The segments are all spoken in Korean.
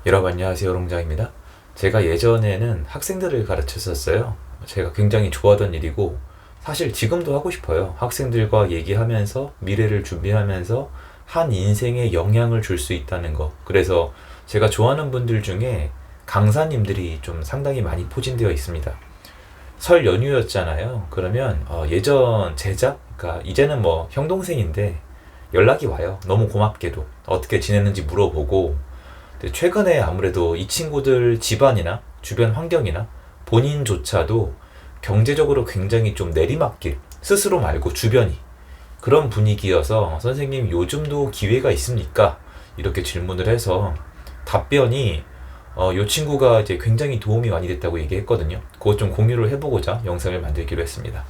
여러분 안녕하세요, 롱장입니다. 제가 예전에는 학생들을 가르쳤었어요. 제가 굉장히 좋아하던 일이고 사실 지금도 하고 싶어요. 학생들과 얘기하면서 미래를 준비하면서 한 인생에 영향을 줄 수 있다는 거. 그래서 제가 좋아하는 분들 중에 강사님들이 좀 상당히 많이 포진되어 있습니다. 설 연휴였잖아요. 그러면 예전 제자, 그러니까 이제는 뭐 형 동생인데 연락이 와요. 너무 고맙게도 어떻게 지냈는지 물어보고. 근데 최근에 아무래도 이 친구들 집안이나 주변 환경이나 본인조차도 경제적으로 굉장히 좀 내리막길, 스스로 말고 주변이 그런 분위기여서 선생님 요즘도 기회가 있습니까? 이렇게 질문을 해서 답변이 요 친구가 이제 굉장히 도움이 많이 됐다고 얘기했거든요. 그것 좀 공유를 해보고자 영상을 만들기로 했습니다.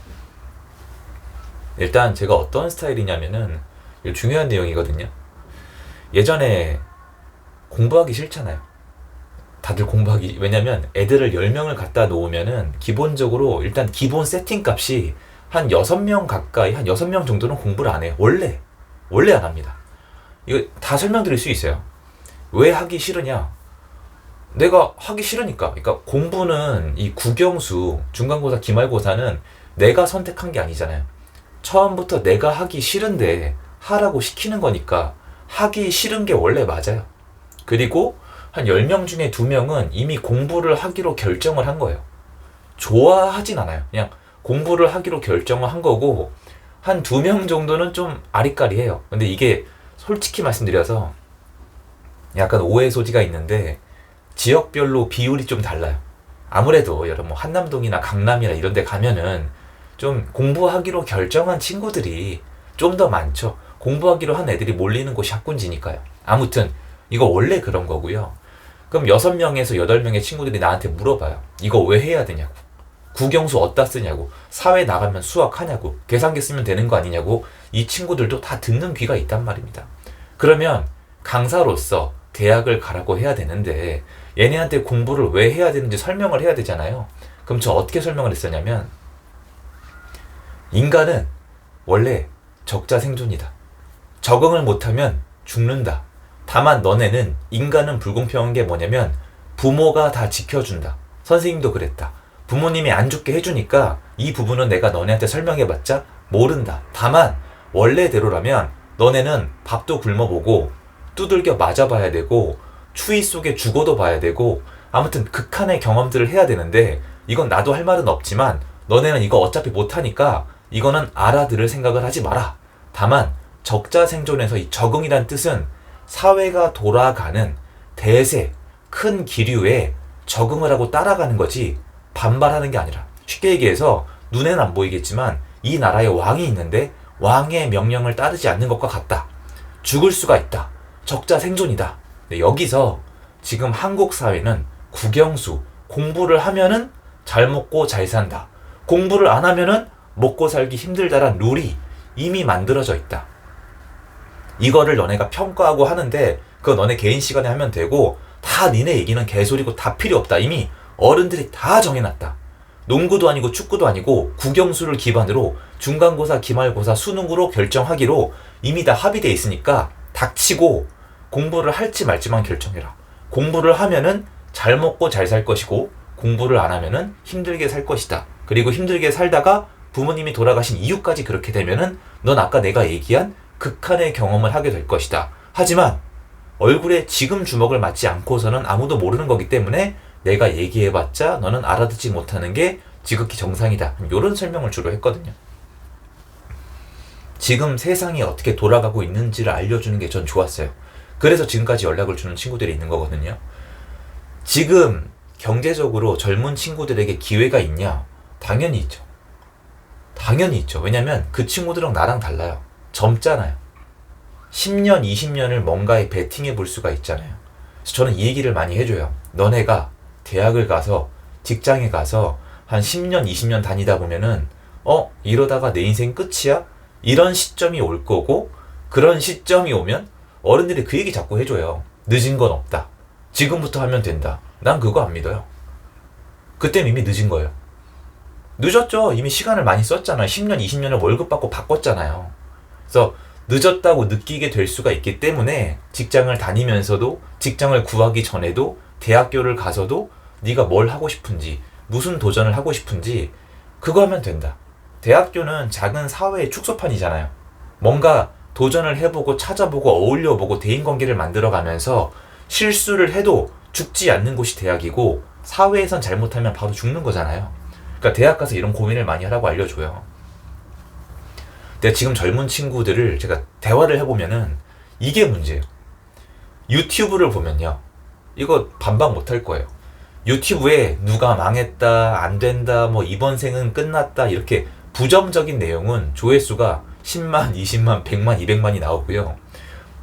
일단 제가 어떤 스타일이냐면은 이거 중요한 내용이거든요. 예전에 공부하기 싫잖아요. 다들 공부하기, 왜냐면 애들을 10명을 갖다 놓으면은 기본적으로 일단 기본 세팅 값이 한 6명 가까이, 한 6명 정도는 공부를 안 해요. 원래 안 합니다. 이거 다 설명드릴 수 있어요. 왜 하기 싫으냐? 내가 하기 싫으니까. 그러니까 공부는 이 국영수, 중간고사, 기말고사는 내가 선택한 게 아니잖아요. 처음부터 내가 하기 싫은데 하라고 시키는 거니까 하기 싫은 게 원래 맞아요. 그리고 한 10명 중에 2명은 이미 공부를 하기로 결정을 한 거예요. 좋아하진 않아요. 그냥 공부를 하기로 결정을 한 거고, 한 2명 정도는 좀 아리까리해요. 근데 이게 솔직히 말씀드려서 약간 오해 소지가 있는데 지역별로 비율이 좀 달라요. 아무래도 여러분 뭐 한남동이나 강남이나 이런 데 가면은 좀 공부하기로 결정한 친구들이 좀 더 많죠. 공부하기로 한 애들이 몰리는 곳이 학군지니까요. 아무튼 이거 원래 그런 거고요. 그럼 6명에서 8명의 친구들이 나한테 물어봐요. 이거 왜 해야 되냐고. 국영수 어디다 쓰냐고. 사회 나가면 수학하냐고. 계산기 쓰면 되는 거 아니냐고. 이 친구들도 다 듣는 귀가 있단 말입니다. 그러면 강사로서 대학을 가라고 해야 되는데 얘네한테 공부를 왜 해야 되는지 설명을 해야 되잖아요. 그럼 저 어떻게 설명을 했었냐면, 인간은 원래 적자 생존이다. 적응을 못하면 죽는다. 다만 너네는, 인간은 불공평한 게 뭐냐면 부모가 다 지켜준다. 선생님도 그랬다. 부모님이 안 죽게 해주니까 이 부분은 내가 너네한테 설명해봤자 모른다. 다만 원래대로라면 너네는 밥도 굶어보고 두들겨 맞아봐야 되고 추위 속에 죽어도 봐야 되고, 아무튼 극한의 경험들을 해야 되는데 이건 나도 할 말은 없지만 너네는 이거 어차피 못하니까 이거는 알아들을 생각을 하지 마라. 다만 적자 생존에서 이 적응이란 뜻은 사회가 돌아가는 대세, 큰 기류에 적응을 하고 따라가는 거지 반발하는 게 아니라, 쉽게 얘기해서 눈에는 안 보이겠지만 이 나라에 왕이 있는데 왕의 명령을 따르지 않는 것과 같다. 죽을 수가 있다. 적자 생존이다. 여기서 지금 한국 사회는 국영수, 공부를 하면은 잘 먹고 잘 산다. 공부를 안 하면은 먹고 살기 힘들다란 룰이 이미 만들어져 있다. 이거를 너네가 평가하고 하는데 그거 너네 개인 시간에 하면 되고, 다 니네 얘기는 개소리고 다 필요 없다. 이미 어른들이 다 정해놨다. 농구도 아니고 축구도 아니고 국영수를 기반으로 중간고사, 기말고사, 수능으로 결정하기로 이미 다 합의돼 있으니까 닥치고 공부를 할지 말지만 결정해라. 공부를 하면은 잘 먹고 잘 살 것이고 공부를 안 하면은 힘들게 살 것이다. 그리고 힘들게 살다가 부모님이 돌아가신 이유까지 그렇게 되면은 넌 아까 내가 얘기한 극한의 경험을 하게 될 것이다. 하지만 얼굴에 지금 주먹을 맞지 않고서는 아무도 모르는 거기 때문에 내가 얘기해봤자 너는 알아듣지 못하는 게 지극히 정상이다. 이런 설명을 주로 했거든요. 지금 세상이 어떻게 돌아가고 있는지를 알려주는 게 전 좋았어요. 그래서 지금까지 연락을 주는 친구들이 있는 거거든요. 지금 경제적으로 젊은 친구들에게 기회가 있냐? 당연히 있죠. 당연히 있죠. 왜냐면 그 친구들은 나랑 달라요. 젊잖아요. 10년, 20년을 뭔가에 베팅해 볼 수가 있잖아요. 그래서 저는 이 얘기를 많이 해줘요. 너네가 대학을 가서, 직장에 가서 한 10년, 20년 다니다 보면은 이러다가 내 인생 끝이야? 이런 시점이 올 거고, 그런 시점이 오면 어른들이 그 얘기 자꾸 해줘요. 늦은 건 없다. 지금부터 하면 된다. 난 그거 안 믿어요. 그땐 이미 늦은 거예요. 늦었죠. 이미 시간을 많이 썼잖아요. 10년, 20년을 월급 받고 바꿨잖아요. 그래서 늦었다고 느끼게 될 수가 있기 때문에 직장을 다니면서도 직장을 구하기 전에도 대학교를 가서도 네가 뭘 하고 싶은지 무슨 도전을 하고 싶은지 그거 하면 된다. 대학교는 작은 사회의 축소판이잖아요. 뭔가 도전을 해보고 찾아보고 어울려보고 대인관계를 만들어가면서 실수를 해도 죽지 않는 곳이 대학이고 사회에선 잘못하면 바로 죽는 거잖아요. 그러니까 대학 가서 이런 고민을 많이 하라고 알려줘요. 근데 지금 젊은 친구들을 제가 대화를 해보면은 이게 문제예요. 유튜브를 보면요. 이거 반박 못할 거예요. 유튜브에 누가 망했다, 안 된다, 뭐 이번 생은 끝났다 이렇게 부정적인 내용은 조회수가 10만, 20만, 100만, 200만이 나오고요.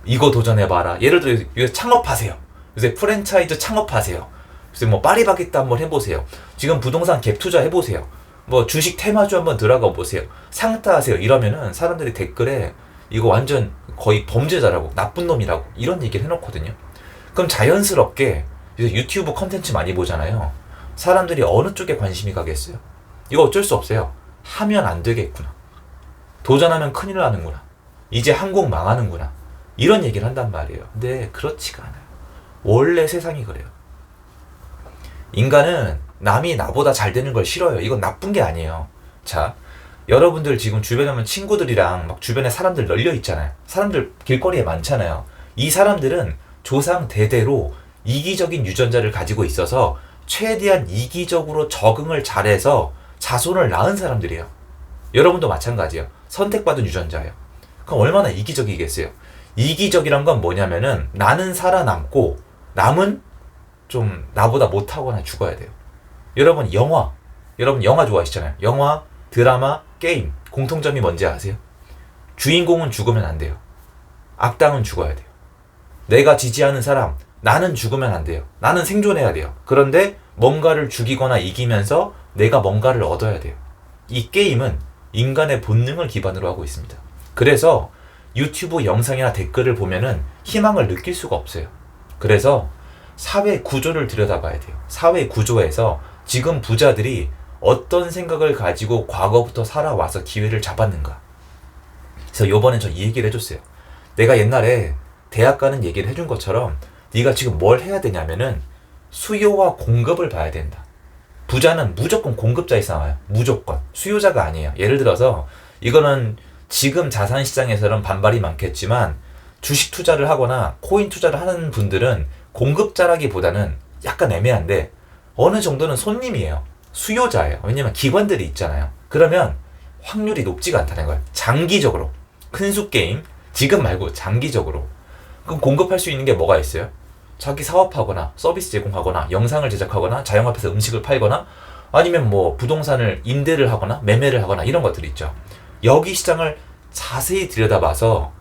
이거 도전해봐라. 예를 들어 요새 창업하세요. 요새 프랜차이즈 창업하세요. 요새 뭐 파리바게뜨 한번 해보세요. 지금 부동산 갭 투자 해보세요. 뭐 주식 테마주 한번 들어가 보세요. 상따하세요. 이러면은 사람들이 댓글에 이거 완전 거의 범죄자라고, 나쁜 놈이라고 이런 얘기를 해놓거든요. 그럼 자연스럽게 요새 유튜브 컨텐츠 많이 보잖아요. 사람들이 어느 쪽에 관심이 가겠어요? 이거 어쩔 수 없어요. 하면 안 되겠구나. 도전하면 큰일 나는구나. 이제 한국 망하는구나. 이런 얘기를 한단 말이에요. 근데 그렇지가 않아요. 원래 세상이 그래요. 인간은 남이 나보다 잘 되는 걸 싫어요. 이건 나쁜 게 아니에요. 자, 여러분들 지금 주변에 보면 친구들이랑 막 주변에 사람들 널려 있잖아요. 사람들 길거리에 많잖아요. 이 사람들은 조상 대대로 이기적인 유전자를 가지고 있어서 최대한 이기적으로 적응을 잘해서 자손을 낳은 사람들이에요. 여러분도 마찬가지예요. 선택받은 유전자예요. 그럼 얼마나 이기적이겠어요? 이기적이란 건 뭐냐면은 나는 살아남고 남은 좀 나보다 못하거나 죽어야 돼요. 여러분 영화 좋아하시잖아요. 영화, 드라마, 게임 공통점이 뭔지 아세요? 주인공은 죽으면 안 돼요. 악당은 죽어야 돼요. 내가 지지하는 사람, 나는 죽으면 안 돼요. 나는 생존해야 돼요. 그런데 뭔가를 죽이거나 이기면서 내가 뭔가를 얻어야 돼요. 이 게임은 인간의 본능을 기반으로 하고 있습니다. 그래서 유튜브 영상이나 댓글을 보면은 희망을 느낄 수가 없어요. 그래서 사회 구조를 들여다봐야 돼요. 사회 구조에서 지금 부자들이 어떤 생각을 가지고 과거부터 살아와서 기회를 잡았는가. 그래서 요번엔 저 이 얘기를 해줬어요. 내가 옛날에 대학 가는 얘기를 해준 것처럼 네가 지금 뭘 해야 되냐면은 수요와 공급을 봐야 된다. 부자는 무조건 공급자에 나와요. 무조건. 수요자가 아니에요. 예를 들어서 이거는 지금 자산시장에서는 반발이 많겠지만 주식 투자를 하거나 코인 투자를 하는 분들은 공급자라기보다는 약간 애매한데 어느 정도는 손님이에요. 수요자예요. 왜냐면 기관들이 있잖아요. 그러면 확률이 높지가 않다는 거예요. 장기적으로. 큰 수 게임. 지금 말고 장기적으로. 그럼 공급할 수 있는 게 뭐가 있어요? 자기 사업하거나 서비스 제공하거나 영상을 제작하거나 자영업에서 음식을 팔거나 아니면 뭐 부동산을 임대를 하거나 매매를 하거나 이런 것들이 있죠. 여기 시장을 자세히 들여다봐서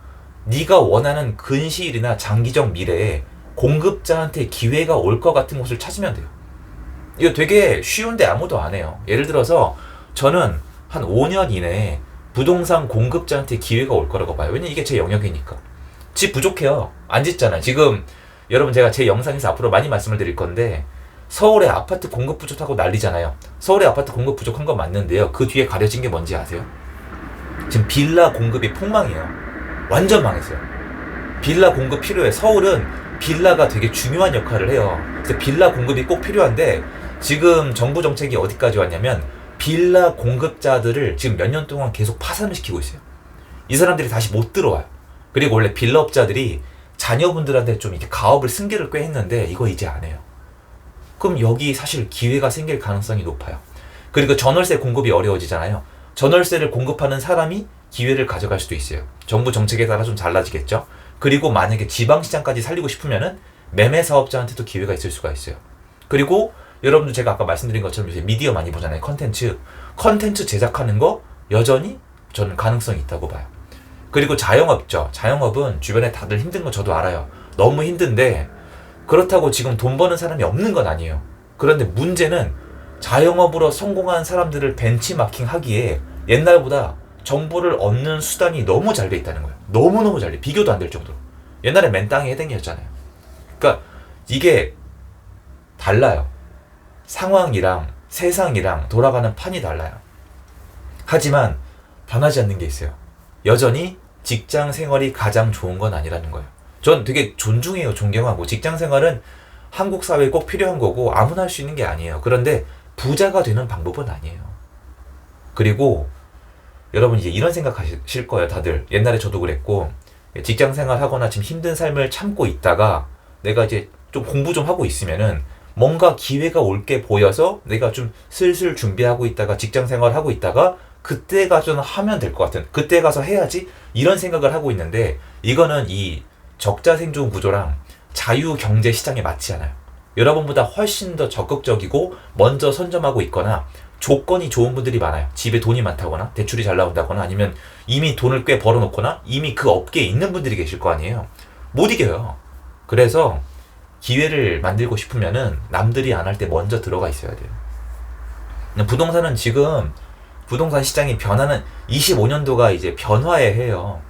네가 원하는 근시일이나 장기적 미래에 공급자한테 기회가 올 것 같은 곳을 찾으면 돼요. 이거 되게 쉬운데 아무도 안 해요. 예를 들어서 저는 한 5년 이내에 부동산 공급자한테 기회가 올 거라고 봐요. 왜냐면 이게 제 영역이니까. 집 부족해요. 안 짓잖아요. 지금 여러분 제가 제 영상에서 앞으로 많이 말씀을 드릴 건데 서울의 아파트 공급 부족하고 난리잖아요. 서울의 아파트 공급 부족한 건 맞는데요. 그 뒤에 가려진 게 뭔지 아세요? 지금 빌라 공급이 폭망이에요. 완전 망했어요. 빌라 공급 필요해. 서울은 빌라가 되게 중요한 역할을 해요. 그래서 빌라 공급이 꼭 필요한데 지금 정부 정책이 어디까지 왔냐면 빌라 공급자들을 지금 몇 년 동안 계속 파산을 시키고 있어요. 이 사람들이 다시 못 들어와요. 그리고 원래 빌라업자들이 자녀분들한테 좀 이렇게 가업을 승계를 꽤 했는데 이거 이제 안 해요. 그럼 여기 사실 기회가 생길 가능성이 높아요. 그리고 전월세 공급이 어려워지잖아요. 전월세를 공급하는 사람이 기회를 가져갈 수도 있어요. 정부 정책에 따라 좀 달라지겠죠. 그리고 만약에 지방시장까지 살리고 싶으면은 매매 사업자한테도 기회가 있을 수가 있어요. 그리고 여러분들 제가 아까 말씀드린 것처럼 요새 미디어 많이 보잖아요. 컨텐츠 제작하는 거 여전히 저는 가능성이 있다고 봐요. 그리고 자영업죠. 자영업은 주변에 다들 힘든 거 저도 알아요. 너무 힘든데 그렇다고 지금 돈 버는 사람이 없는 건 아니에요. 그런데 문제는 자영업으로 성공한 사람들을 벤치마킹 하기에 옛날보다 정보를 얻는 수단이 너무 잘 돼 있다는 거예요. 너무너무 잘 돼. 비교도 안 될 정도로. 옛날에 맨땅에 해댕이었잖아요. 그러니까 이게 달라요. 상황이랑 세상이랑 돌아가는 판이 달라요. 하지만 변하지 않는 게 있어요. 여전히 직장 생활이 가장 좋은 건 아니라는 거예요. 전 되게 존중해요. 존경하고. 직장 생활은 한국 사회에 꼭 필요한 거고 아무나 할 수 있는 게 아니에요. 그런데 부자가 되는 방법은 아니에요. 그리고 여러분 이제 이런 생각 하실 거예요. 다들. 옛날에 저도 그랬고 직장 생활 하거나 지금 힘든 삶을 참고 있다가 내가 이제 좀 공부 좀 하고 있으면은 뭔가 기회가 올 게 보여서 내가 좀 슬슬 준비하고 있다가 직장 생활 하고 있다가 그때 가서는 하면 될 것 같은, 그때 가서 해야지 이런 생각을 하고 있는데 이거는 이 적자 생존 구조랑 자유 경제 시장에 맞지 않아요. 여러분보다 훨씬 더 적극적이고 먼저 선점하고 있거나 조건이 좋은 분들이 많아요. 집에 돈이 많다거나 대출이 잘 나온다거나 아니면 이미 돈을 꽤 벌어놓거나 이미 그 업계에 있는 분들이 계실 거 아니에요. 못 이겨요. 그래서 기회를 만들고 싶으면은 남들이 안 할 때 먼저 들어가 있어야 돼요. 부동산은 지금 부동산 시장이 변하는 25년도가 이제 변화의 해요.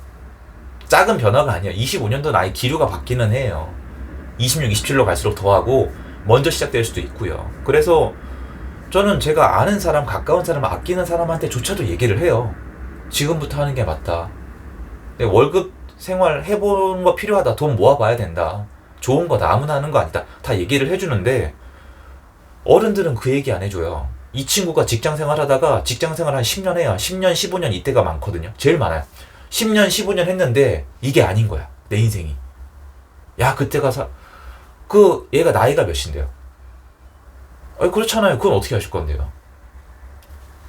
작은 변화가 아니에요. 25년도는 아예 기류가 바뀌는 해예요. 26, 27로 갈수록 더하고 먼저 시작될 수도 있고요. 그래서 저는 제가 아는 사람, 가까운 사람, 아끼는 사람한테조차도 얘기를 해요. 지금부터 하는 게 맞다. 월급 생활 해보는 거 필요하다. 돈 모아봐야 된다. 좋은 거다. 아무나 하는 거 아니다. 다 얘기를 해주는데 어른들은 그 얘기 안 해줘요. 이 친구가 직장 생활 하다가 직장 생활 한 10년 해요. 10년, 15년 이때가 많거든요. 제일 많아요. 10년, 15년 했는데 이게 아닌 거야. 내 인생이. 야, 그때 가서 얘가 나이가 몇인데요? 그렇잖아요. 그건 어떻게 하실 건데요?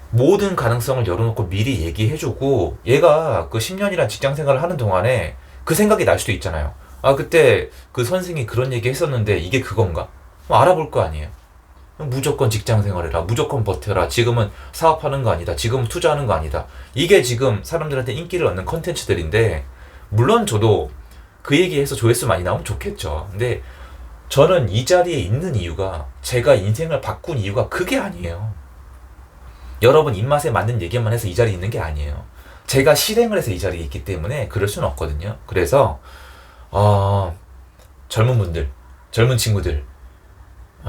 모든 가능성을 열어놓고 미리 얘기해주고 얘가 그 10년이란 직장 생활을 하는 동안에 그 생각이 날 수도 있잖아요. 아, 그때 그 선생이 그런 얘기 했었는데 이게 그건가? 알아볼 거 아니에요. 무조건 직장 생활해라. 무조건 버텨라. 지금은 사업하는 거 아니다. 지금은 투자하는 거 아니다. 이게 지금 사람들한테 인기를 얻는 컨텐츠들인데 물론 저도 그 얘기해서 조회수 많이 나오면 좋겠죠. 근데 저는 이 자리에 있는 이유가 제가 인생을 바꾼 이유가 그게 아니에요. 여러분 입맛에 맞는 얘기만 해서 이 자리에 있는 게 아니에요. 제가 실행을 해서 이 자리에 있기 때문에 그럴 수는 없거든요. 그래서 젊은 분들, 젊은 친구들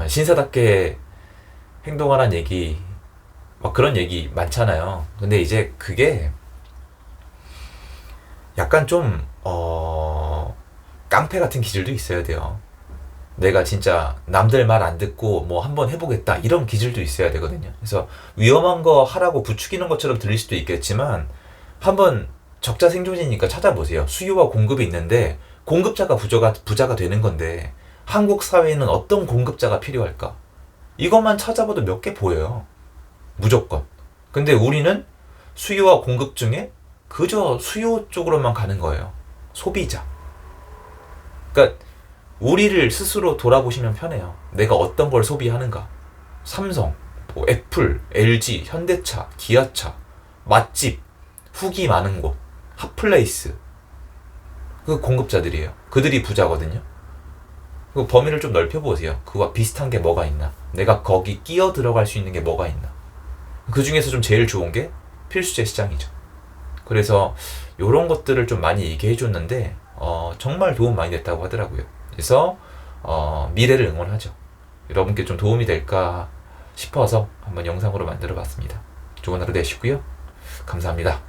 신사답게 행동하라는 얘기 막 그런 얘기 많잖아요. 근데 이제 그게 약간 좀 깡패 같은 기질도 있어야 돼요. 내가 진짜 남들 말 안 듣고 뭐 한번 해보겠다 이런 기질도 있어야 되거든요. 그래서 위험한 거 하라고 부추기는 것처럼 들릴 수도 있겠지만 한번 적자 생존이니까 찾아보세요. 수요와 공급이 있는데 공급자가 부자가 되는 건데 한국 사회에는 어떤 공급자가 필요할까? 이것만 찾아봐도 몇 개 보여요. 무조건. 근데 우리는 수요와 공급 중에 그저 수요 쪽으로만 가는 거예요. 소비자. 그러니까 우리를 스스로 돌아보시면 편해요. 내가 어떤 걸 소비하는가. 삼성, 뭐 애플, LG, 현대차, 기아차, 맛집, 후기 많은 곳, 핫플레이스. 그 공급자들이에요. 그들이 부자거든요. 그 범위를 좀 넓혀보세요. 그거와 비슷한 게 뭐가 있나. 내가 거기 끼어 들어갈 수 있는 게 뭐가 있나. 그 중에서 좀 제일 좋은 게 필수재 시장이죠. 그래서 이런 것들을 좀 많이 얘기해 줬는데 정말 도움 많이 됐다고 하더라고요. 그래서 미래를 응원하죠. 여러분께 좀 도움이 될까 싶어서 한번 영상으로 만들어 봤습니다. 좋은 하루 되시고요. 감사합니다.